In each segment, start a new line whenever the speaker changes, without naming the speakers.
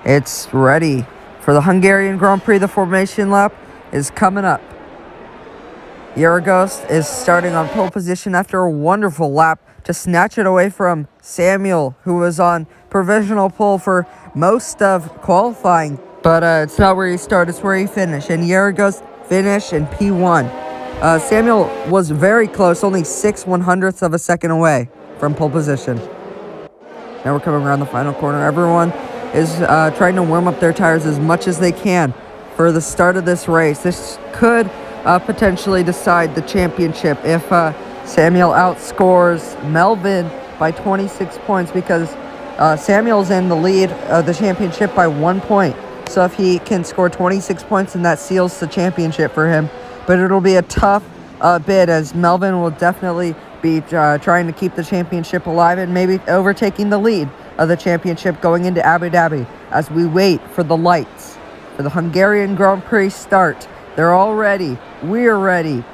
It's ready for the Hungarian Grand Prix. The formation lap is coming up. Yaragos is starting on pole position after a wonderful lap to snatch it away from Samuel, who was on provisional pole for most of qualifying. But it's not where he started, it's where he finished. And Yaragos finished in P1. Samuel was very close, only 6/100ths of a second away from pole position. Now we're coming around the final corner. Everyone is trying to warm up their tires as much as they can for the start of this race. This could potentially decide the championship if Samuel outscores Melvin by 26 points, because Samuel's in the lead of the championship by 1 point. So if he can score 26 points, then that seals the championship for him. But it'll be a tough bid, as Melvin will definitely be trying to keep the championship alive and maybe overtaking the lead of the championship going into Abu Dhabi as we wait for the lights for the Hungarian Grand Prix start. They're all ready. We're ready.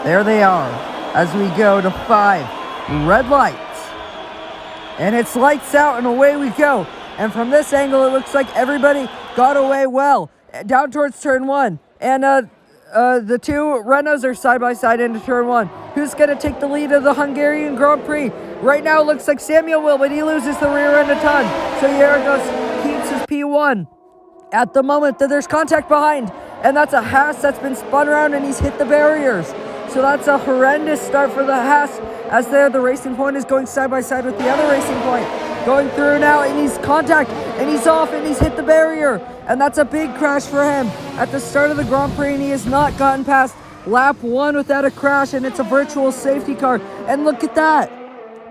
There they are as we go to 5 red lights. And it's lights out and away we go. And from this angle, it looks like everybody got away well. Down towards turn 1. And the two Renaults are side by side into turn 1. Who's going to take the lead of the Hungarian Grand Prix? Right now, it looks like Samuel will, but he loses the rear end a ton. So Yaragos keeps his P1. At the moment that there's contact behind, and that's a Haas that's been spun around and he's hit the barriers. So that's a horrendous start for the Haas, as there the Racing Point is going side by side with the other Racing Point. Going through now, and he's contact, and he's off, and he's hit the barrier. And that's a big crash for him at the start of the Grand Prix, and he has not gotten past lap 1 without a crash, and it's a virtual safety car. And look at that.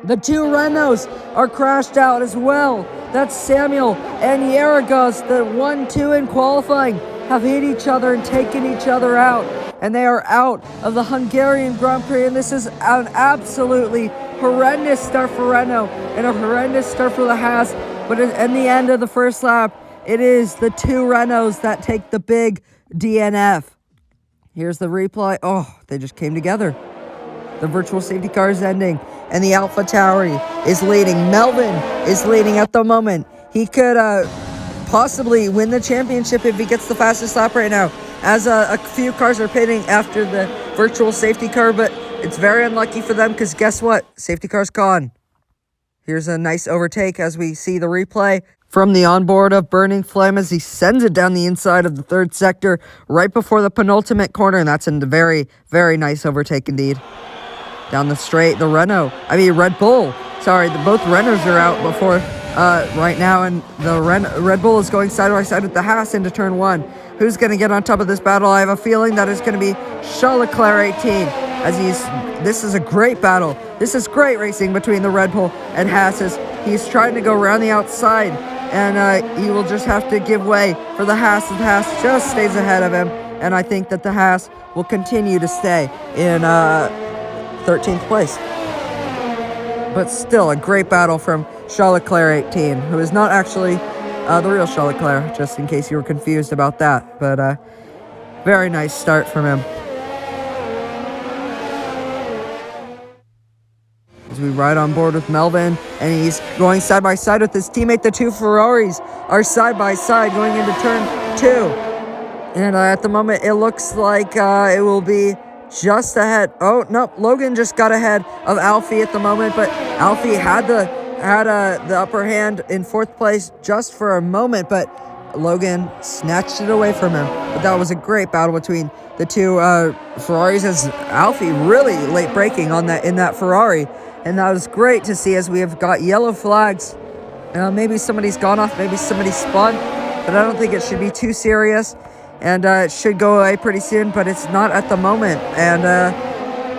The two Renaults are crashed out as well. That's Samuel and Yaragos, the 1-2 in qualifying, have hit each other and taken each other out. And they are out of the Hungarian Grand Prix. And this is an absolutely horrendous start for Renault and a horrendous start for the Haas. But in the end of the first lap, it is the two Renaults that take the big DNF. Here's the replay. Oh, they just came together. The virtual safety car is ending, and the AlphaTauri is leading. Melvin is leading at the moment. He could possibly win the championship if he gets the fastest lap right now, as a few cars are pitting after the virtual safety car, but it's very unlucky for them because guess what? Safety car's gone. Here's a nice overtake as we see the replay from the onboard of Burning Flame as he sends it down the inside of the third sector right before the penultimate corner, and that's a very, very nice overtake indeed. Down the straight, the Red Bull. Sorry, both Renaults are out before right now, and the Red Bull is going side by side with the Haas into turn 1. Who's going to get on top of this battle? I have a feeling that it's going to be Charles Leclerc 18, as this is a great battle. This is great racing between the Red Bull and Haas, as he's trying to go around the outside, and he will just have to give way for the Haas. The Haas just stays ahead of him, and I think that the Haas will continue to stay in 13th place. But still a great battle from Charles Leclerc 18, who is not actually the real Charles Leclerc, just in case you were confused about that. But very nice start from him. As we ride on board with Melvin, and he's going side by side with his teammate. The two Ferraris are side by side going into turn 2. And at the moment, it looks like it will be just ahead. Oh, no, Logan just got ahead of Alfie at the moment, but Alfie had the upper hand in 4th place just for a moment, but Logan snatched it away from him. But that was a great battle between the two Ferraris, as Alfie really late braking in that Ferrari, and that was great to see as we have got yellow flags. Maybe somebody's gone off, maybe somebody spun, but I don't think it should be too serious. And it should go away pretty soon, but it's not at the moment. And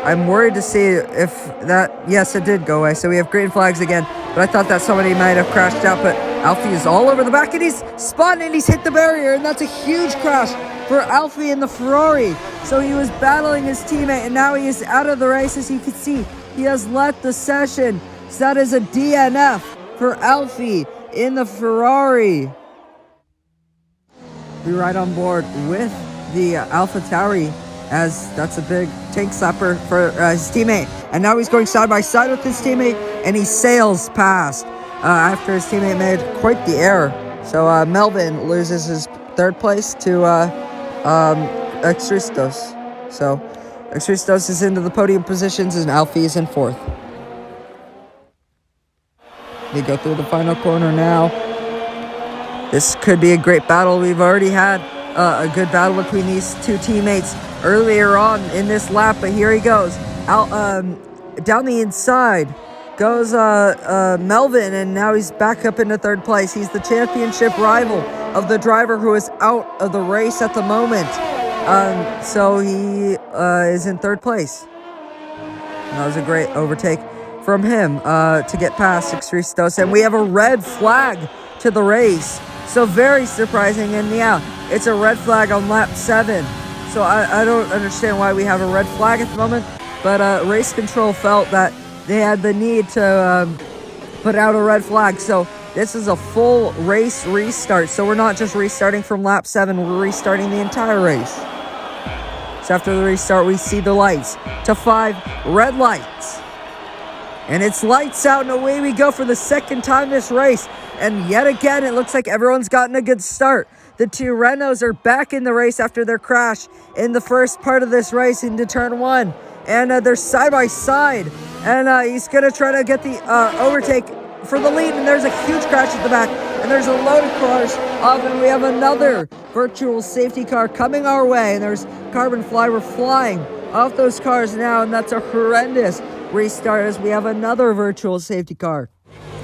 I'm worried to see if that... Yes, it did go away. So we have green flags again. But I thought that somebody might have crashed out. But Alfie is all over the back, and he's spun, and he's hit the barrier. And that's a huge crash for Alfie in the Ferrari. So he was battling his teammate, and now he is out of the race. As you can see, he has left the session. So that is a DNF for Alfie in the Ferrari. We ride on board with the AlphaTauri, as that's a big tank slapper for his teammate. And now he's going side by side with his teammate, and he sails past after his teammate made quite the error. So Melvin loses his third place to Exristos. So Exristos is into the podium positions and Alfie is in fourth. They go through the final corner now. This could be a great battle. We've already had a good battle between these two teammates earlier on in this lap, but here he goes. Out down the inside goes Melvin, and now he's back up into third place. He's the championship rival of the driver who is out of the race at the moment. So he is in third place. That was a great overtake from him to get past Exristos, and we have a red flag to the race. So very surprising, and yeah, it's a red flag on lap 7. So I don't understand why we have a red flag at the moment, but race control felt that they had the need to put out a red flag. So this is a full race restart. So we're not just restarting from lap 7, we're restarting the entire race. So after the restart, we see the lights to 5 red lights. And it's lights out, and away we go for the second time this race. And yet again, it looks like everyone's gotten a good start. The two Renaults are back in the race after their crash in the first part of this race into turn 1. And they're side by side. And he's going to try to get the overtake for the lead. And there's a huge crash at the back. And there's a load of cars up. And we have another virtual safety car coming our way. And there's carbon fiber flying off those cars now. And that's a horrendous restart as we have another virtual safety car.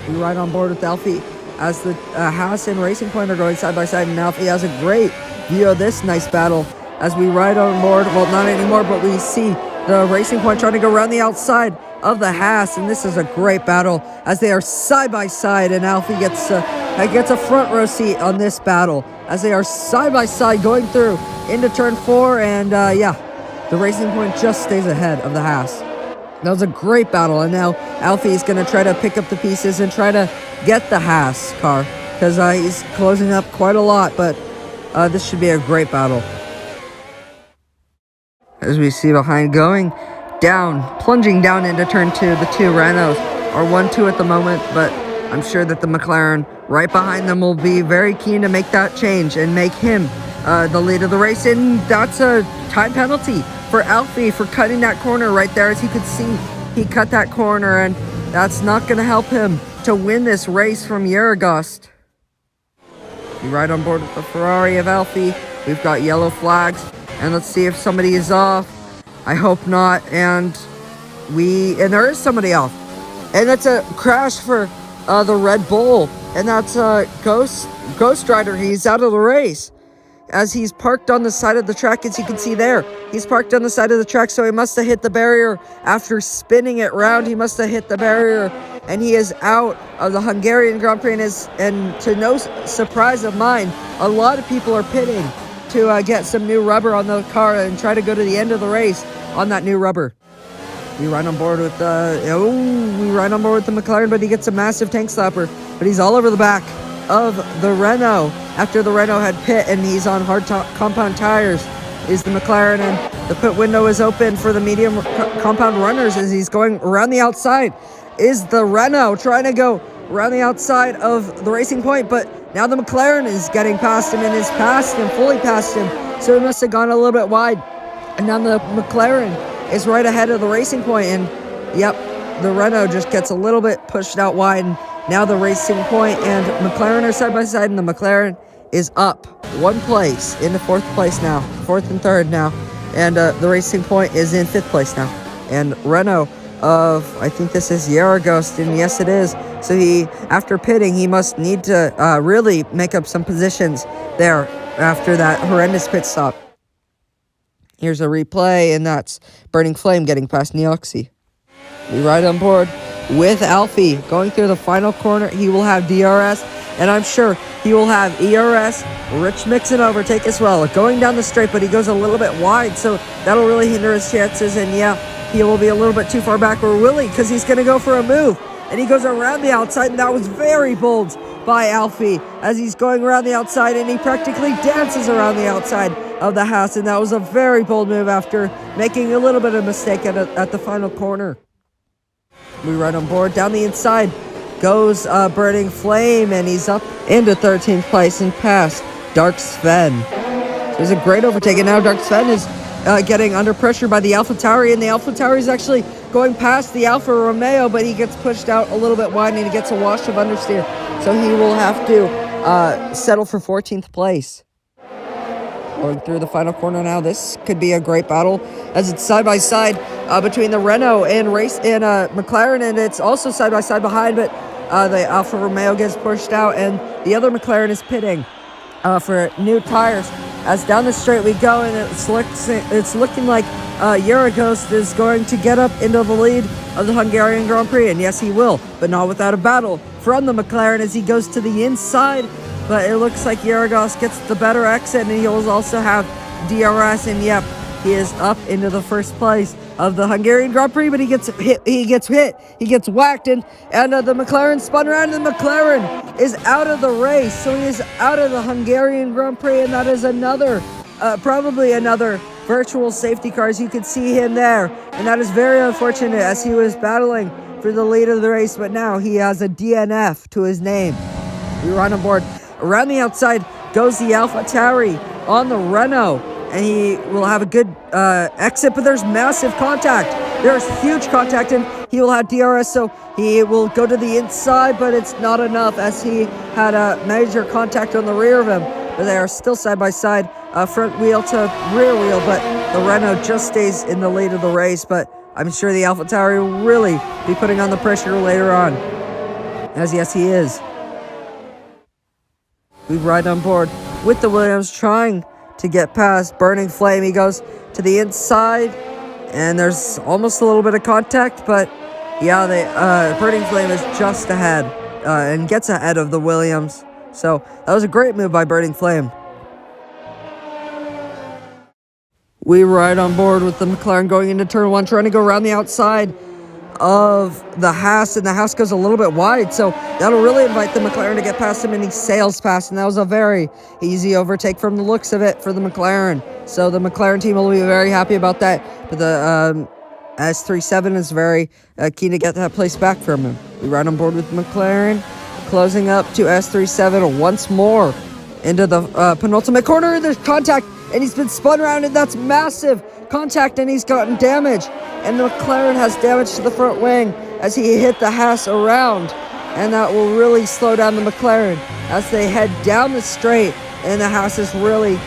We ride on board with Alfie as the Haas and Racing Point are going side by side, and Alfie has a great view of this nice battle as we ride on board. Well, not anymore, but we see the Racing Point trying to go around the outside of the Haas, and this is a great battle as they are side by side, and Alfie gets a front row seat on this battle as they are side by side going through into turn 4, and yeah, the Racing Point just stays ahead of the Haas. That was a great battle, and now Alfie is going to try to pick up the pieces and try to get the Haas car because he's closing up quite a lot, but this should be a great battle. As we see behind going down, plunging down into turn 2, the two Renaults are 1-2 at the moment, but I'm sure that the McLaren right behind them will be very keen to make that change and make him the lead of the race, and that's a time penalty for Alfie for cutting that corner right there. As you could see, he cut that corner, and that's not going to help him to win this race from Yeragost. We ride on board with the Ferrari of Alfie. We've got yellow flags, and let's see if somebody is off. I hope not, and there is somebody off, and that's a crash for the Red Bull, and that's Ghost Rider. He's out of the race as he's parked on the side of the track. As you can see there, he's parked on the side of the track, so he must have hit the barrier after spinning it round. He must have hit the barrier, and he is out of the Hungarian Grand Prix. And to no surprise of mine, a lot of people are pitting to get some new rubber on the car and try to go to the end of the race on that new rubber. We ride on board with the McLaren, but he gets a massive tank slapper, but he's all over the back of the Renault after the Renault had pit, and he's on hard compound tires is the McLaren, and the pit window is open for the medium compound runners as he's going around the outside. Is the Renault trying to go around the outside of the Racing Point, but now the McLaren is getting past him and is past him, fully past him, so he must have gone a little bit wide, and now the McLaren is right ahead of the Racing Point, and yep, the Renault just gets a little bit pushed out wide, and now the Racing Point and McLaren are side by side, and the McLaren is up 1 place into 4th place now, 4th and 3rd now, and the Racing Point is in 5th place now, and Renault of, I think this is Yeragost, and yes it is, so he, after pitting, he must need to really make up some positions there after that horrendous pit stop. Here's a replay, and that's Burning Flame getting past Neoxy. We ride on board with Alfie going through the final corner. He will have DRS, and I'm sure he will have ERS, Rich Mixon overtake as well. Going down the straight, but he goes a little bit wide, so that'll really hinder his chances, and yeah, he will be a little bit too far back, or will he? Because he's going to go for a move, and he goes around the outside, and that was very bold by Alfie as he's going around the outside, and he practically dances around the outside of the house, and that was a very bold move after making a little bit of a mistake at the final corner. We ride on board down the inside goes Burning Flame, and he's up into 13th place and past Dark Sven. So it was a great overtake, and now Dark Sven is getting under pressure by the AlphaTauri, and the AlphaTauri is actually going past the Alfa Romeo, but he gets pushed out a little bit wide, and he gets a wash of understeer, so he will have to settle for 14th place. Going through the final corner now. This could be a great battle, as it's side by side between the Renault and McLaren, and it's also side by side behind, but the Alfa Romeo gets pushed out, and the other McLaren is pitting for new tires. As down the straight we go, and it's looking like Euroghost is going to get up into the lead of the Hungarian Grand Prix, and yes, he will, but not without a battle from the McLaren as he goes to the inside. But it looks like Euroghost gets the better exit, and he'll also have DRS, and yep, he is up into the first place of the Hungarian Grand Prix, but he gets whacked, and the McLaren spun around, and the McLaren is out of the race, so he is out of the Hungarian Grand Prix, and that is probably another virtual safety car, as you can see him there, and that is very unfortunate, as he was battling for the lead of the race, but now he has a DNF to his name. We run on board. Around the outside goes the AlphaTauri on the Renault, and he will have a good exit, but there's massive contact. There's huge contact, and he will have DRS, so he will go to the inside, but it's not enough, as he had a major contact on the rear of him. But they are still side by side, front wheel to rear wheel, but the Renault just stays in the lead of the race. But I'm sure the AlphaTauri will really be putting on the pressure later on, as yes, he is. We ride on board with the Williams, trying to get past Burning Flame. He goes to the inside, and there's almost a little bit of contact, but yeah, Burning Flame is just ahead and gets ahead of the Williams. So that was a great move by Burning Flame. We ride on board with the McLaren going into turn 1, trying to go around the outside of the Haas, and the Haas goes a little bit wide, so that'll really invite the McLaren to get past him, and he sails past, and that was a very easy overtake from the looks of it for the McLaren. So the McLaren team will be very happy about that, but the S37 is very keen to get that place back from him. We ride on board with McLaren, closing up to S37 once more into the penultimate corner, and there's contact, and he's been spun around, and that's massive contact, and he's gotten damage, and the McLaren has damage to the front wing as he hit the Haas around, and that will really slow down the McLaren as they head down the straight, and the Haas is really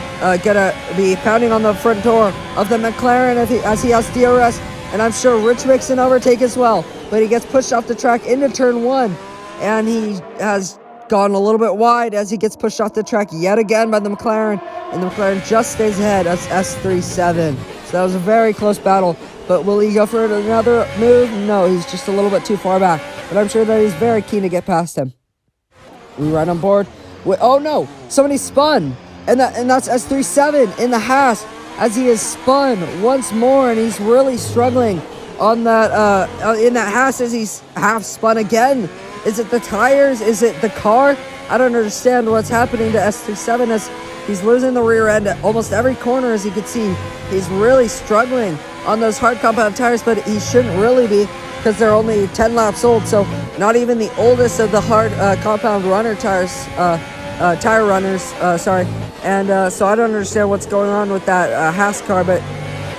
gonna be pounding on the front door of the McLaren as he has DRS, and I'm sure Rich makes an overtake as well, but he gets pushed off the track into turn 1, and he has gone a little bit wide as he gets pushed off the track yet again by the McLaren, and the McLaren just stays ahead as S37. So that was a very close battle, but will he go for another move? No, he's just a little bit too far back, but I'm sure that he's very keen to get past him. We ride on board with, oh no, somebody spun, and that's S37 in the Haas as he is spun once more, and he's really struggling on that in that Haas as he's half spun again. Is it the tires? Is it the car? I don't understand what's happening to S37 as he's losing the rear end at almost every corner. As you can see, he's really struggling on those hard compound tires, but he shouldn't really be because they're only 10 laps old, so not even the oldest of the hard compound runner tires, tire runners, sorry. And so I don't understand what's going on with that Haas car, but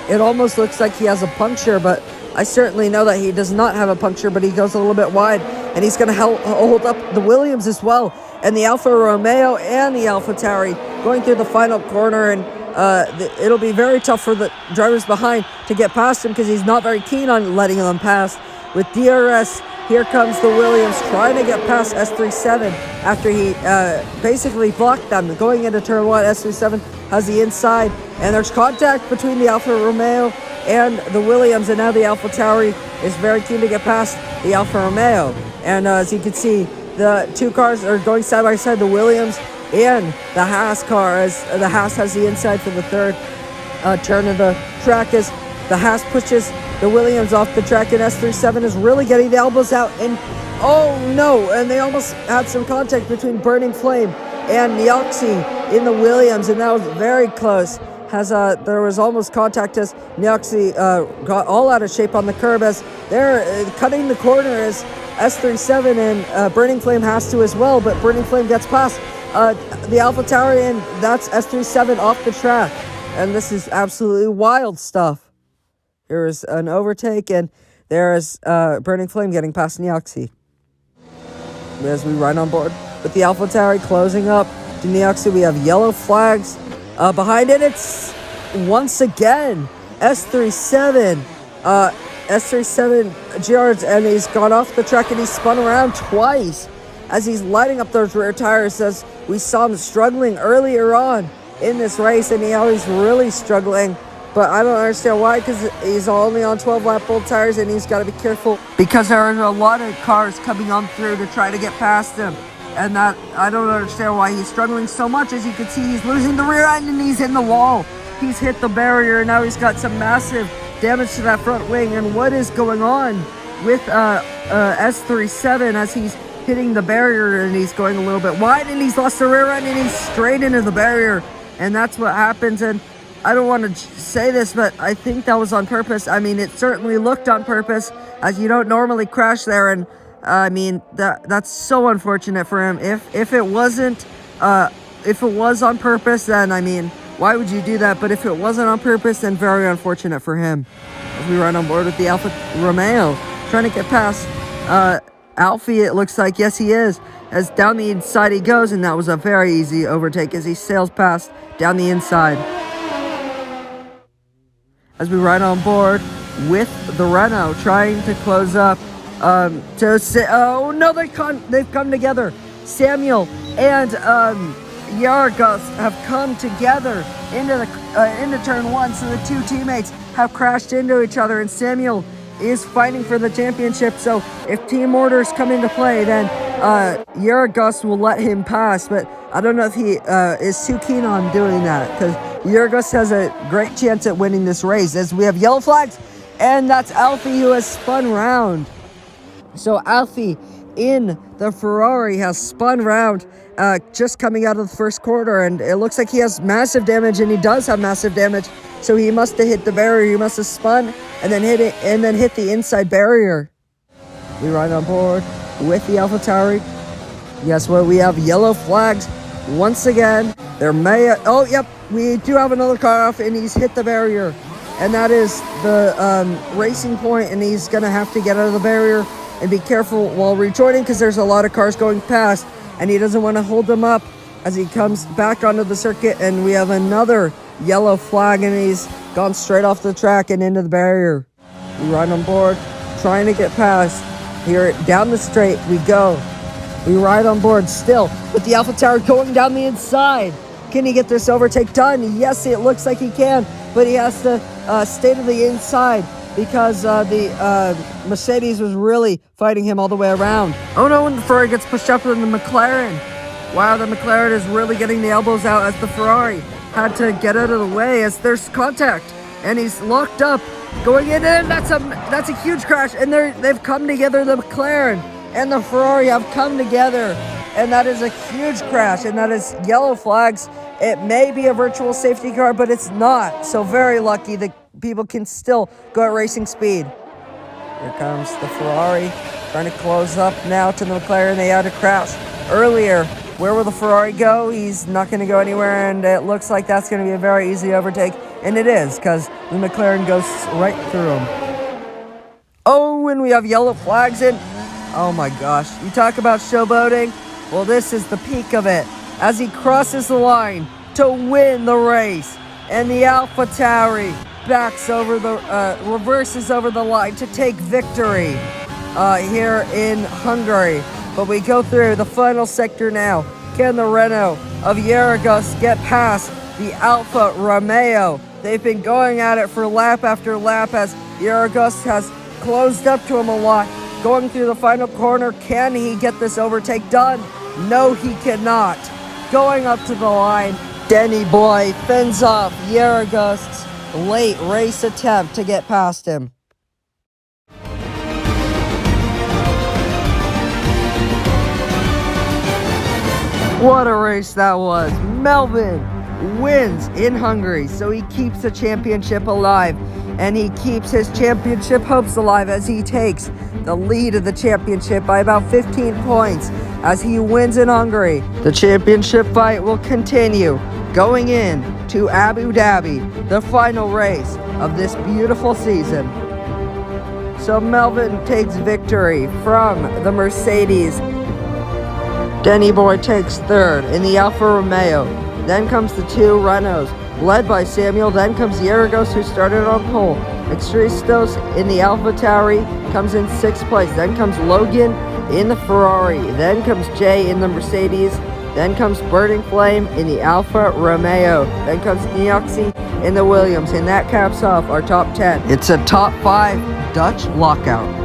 it almost looks like he has a puncture, but I certainly know that he does not have a puncture, but he goes a little bit wide, and he's going to hold up the Williams as well, and the Alfa Romeo and the AlphaTauri going through the final corner, and it'll be very tough for the drivers behind to get past him because he's not very keen on letting them pass. With DRS, here comes the Williams trying to get past S37 after he basically blocked them. Going into turn 1, S37 has the inside, and there's contact between the Alfa Romeo and the Williams, and now the AlphaTauri is very keen to get past the Alfa Romeo. And as you can see, the two cars are going side by side, the Williams and the Haas car, as the Haas has the inside for the third turn of the track as the Haas pushes the Williams off the track, and S37 is really getting the elbows out, and oh no, and they almost had some contact between Burning Flame and Nioxi in the Williams, and that was very close. There was almost contact as Nioxi got all out of shape on the curb as they're cutting the corner as S37 and Burning Flame has to as well, but Burning Flame gets past the AlphaTauri, and that's S37 off the track. And this is absolutely wild stuff. Here is an overtake, and there is Burning Flame getting past Neoxy. As we ride on board with the AlphaTauri closing up to Neoxy, we have yellow flags. Behind it, it's once again S37. S37 Gerards, and he's gone off the track and he's spun around twice as he's lighting up those rear tires, as we saw him struggling earlier on in this race, and now he's really struggling. But I don't understand why, because he's only on 12-lap old tires, and he's got to be careful because there are a lot of cars coming on through to try to get past him. And that, I don't understand why he's struggling so much. As you can see, he's losing the rear end and he's in the wall. He's hit the barrier, and now he's got some massive damage to that front wing. And what is going on with S37 as he's hitting the barrier, and he's going a little bit wide, and he's lost the rear end and he's straight into the barrier. And that's what happens. And I don't want to say this, but I think that was on purpose. I mean, it certainly looked on purpose, as you don't normally crash there. And I mean, that's so unfortunate for him. If it wasn't, if it was on purpose, then I mean, why would you do that? But if it wasn't on purpose, then very unfortunate for him. As we run on board with the Alfa Romeo, trying to get past Alfie, it looks like. Yes, he is. As down the inside he goes, and that was a very easy overtake as he sails past down the inside. As we ride on board with the Renault, trying to close up oh no, they've come together. Samuel and Yargos have come together into turn one, so the two teammates have crashed into each other, and Samuel is fighting for the championship. So if team orders come into play, then Yargos will let him pass, but I don't know if he is too keen on doing that, because Yargos has a great chance at winning this race. As we have yellow flags, and that's Alfie who has spun round. So Alfie in the Ferrari has spun round just coming out of the first quarter, and it looks like he has massive damage, and he does have massive damage. So he must have hit the barrier. He must have spun and then hit it, and then hit the inside barrier. We ride on board with the AlphaTauri. Yes, well, we have yellow flags once again. There may oh yep, we do have another car off, and he's hit the barrier, and that is the racing point, and he's gonna have to get out of the barrier and be careful while rejoining, because there's a lot of cars going past, and he doesn't want to hold them up as he comes back onto the circuit. And we have another yellow flag, and he's gone straight off the track and into the barrier. We ride on board, trying to get past. Here down the straight we go. We ride on board still with the AlphaTauri going down the inside. Can he get this overtake done? Yes, it looks like he can, but he has to stay to the inside, because the Mercedes was really fighting him all the way around. Oh no, and the Ferrari gets pushed up in the McLaren. Wow, the McLaren is really getting the elbows out, as the Ferrari had to get out of the way as there's contact, and he's locked up going in, and that's a huge crash, and they've come together. The McLaren and the Ferrari have come together, and that is a huge crash, and that is yellow flags. It may be a virtual safety car, but it's not. So very lucky that people can still go at racing speed. Here comes the Ferrari, trying to close up now to the McLaren. They had a crash earlier. Where will the Ferrari go? He's not going to go anywhere, and it looks like that's going to be a very easy overtake. And it is, because the McLaren goes right through him. Oh, and we have yellow flags in. Oh my gosh. You talk about showboating? Well, this is the peak of it, as he crosses the line to win the race. And the AlphaTauri backs over the, reverses over the line to take victory here in Hungary. But we go through the final sector now. Can the Renault of Yargos get past the Alfa Romeo? They've been going at it for lap after lap, as Yargos has closed up to him a lot. Going through the final corner, can he get this overtake done? No, he cannot. Going up to the line, Denny Boy fends off Yargos' late race attempt to get past him. What a race that was. Melvin wins in Hungary, so he keeps the championship alive, and he keeps his championship hopes alive as he takes the lead of the championship by about 15 points as he wins in Hungary. The championship fight will continue going in to Abu Dhabi, the final race of this beautiful season. So Melvin takes victory from the Mercedes. Denny Boy takes third in the Alfa Romeo. Then comes the two Renaults, led by Samuel. Then comes Yaragos, who started on pole. Extristos in the Alfa Tauri comes in 6th place. Then comes Logan in the Ferrari. Then comes Jay in the Mercedes. Then comes Burning Flame in the Alfa Romeo. Then comes Neoxy in the Williams. And that caps off our top 10. It's a top 5 Dutch lockout.